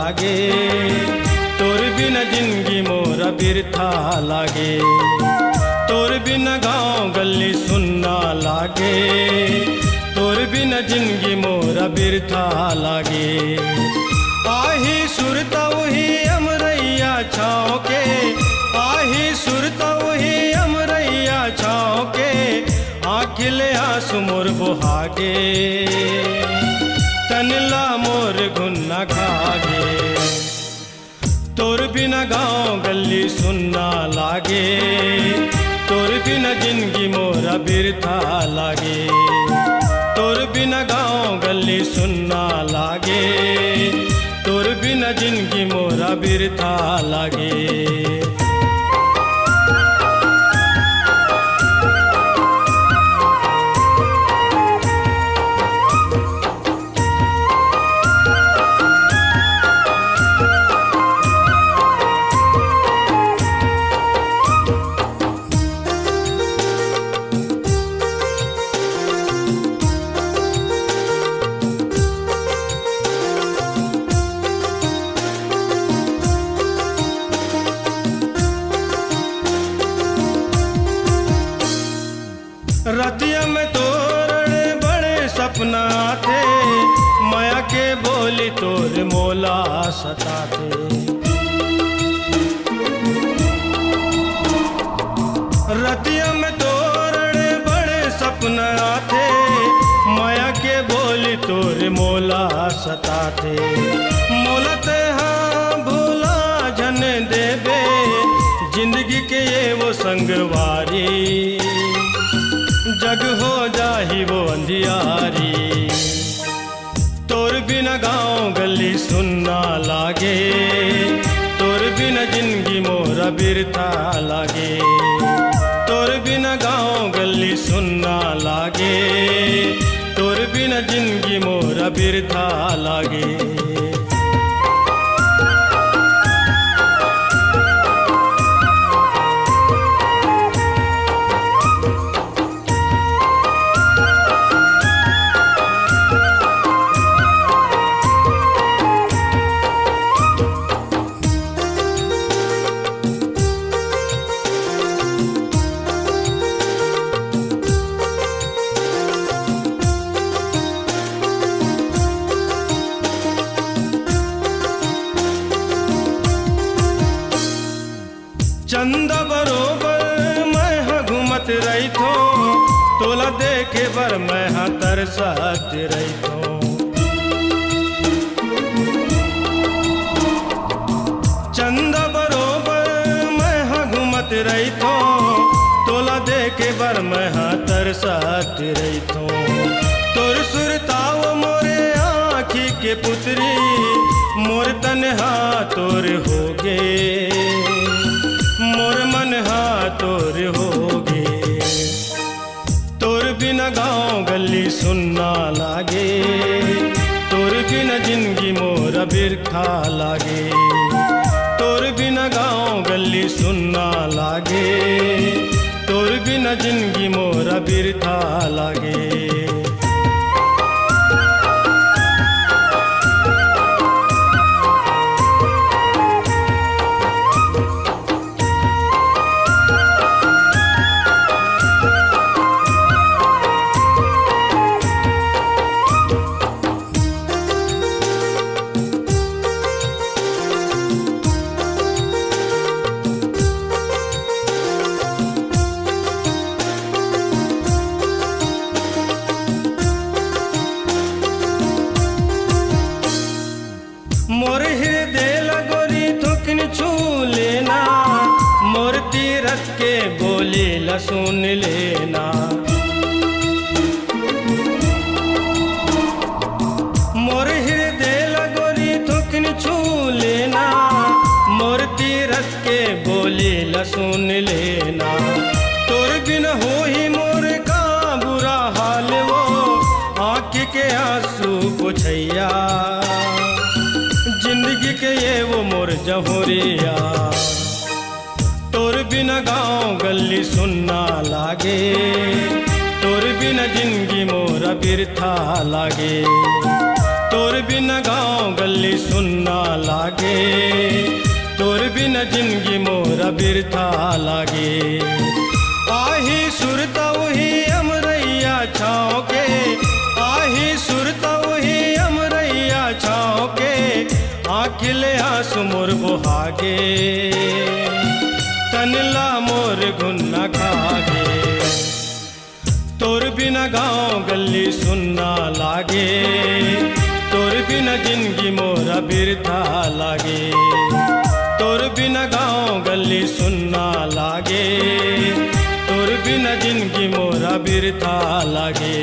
लागे, तोर बिना जिंदगी मोरा बिरथा लागे। तोर बिना गाँव गली सुनना लागे, तोर बिना जिंदगी मोरा बिरथा लागे। आही सुरता वही अमरैया छाँव के, आही सुरता वही अमरैया छाँव के, आँखिले आंसू मोर बुहागे, तनला मोर गुन्ना खागे। तोर बिना गाँव गली सुनना लागे, तोर बिना जिंदगी मोरा बिरथा लागे। तोर बिना गाँव गली सुनना लागे, तोर बिना जिंदगी मोरा बिरथा लागे। रतिया में तोरड़े बड़े सपना थे, माया के बोली तोर मोला सताते। रतिया में तोरड़े बड़े सपना थे, माया के बोली तोर मोला सताते। मोलते हाँ भूला जन देवे, जिंदगी के ये वो संगवारी, जग हो जाही वो अंधियारी। तोर बिना गाँव गली सुनना लागे, तोर बिना जिंदगी मोरा बिरथा लागे। तोर बिना गाँव गली सुनना लागे, तोर बिना जिंदगी मोरा बिरथा लागे। चंदा बरोबर मैं हाँ घूमत रही थो, तोला देखे बर मैं हाँ तरसत रही थो। चंदा बरोबर मैं हाँ घूमत रही थो, तोला देखे बर मैं हाँ तरसत रही थो। तोर सुरताव मोरे आँखी के पुतरी, मोर तनहा तोर होगे, मोर मन हाँ तोर होगे। तोर बिना गाँव गली सुनना लागे, तोर बिना जिंदगी मोरा बिरथा लागे। तोर बिना गाँव गली सुनना लागे, तोर बिना जिंदगी मोरा बिरथा लागे। मोर हृदय लगोरी थुकन छू लेना, मोर तीरथ के बोली ल सुन लेना। मोर हृदय लगोरी थुकन छू लेना, मोर तीरथ के बोली ल सुन लेना। तोर बिन हो ही मोर का बुरा हाल वो, आँख के आंसू पोछैया, जिंदगी के ये वो मोर जहोरिया। तोर बिना गाँव गली सुनना लागे, तोर बिना जिंदगी मोरा बिरथा लागे। तोर बिना गाँव गली सुनना लागे, तोर बिना जिंदगी मोरा बिरथा लागे। आही सुरता वही अमरैया छाँव के, आही सुरता वही अमरैया छाँव के, आँखिले आंसू मोर बुहागे, तनला मोर गुन्ना खागे। तोर बिना गाँव गली सुनना लागे, तोर बिना जिंदगी मोरा बिरथा लागे। तोर बिना गाँव गली सुनना लागे, तोर बिना जिंदगी मोरा बिरथा लागे।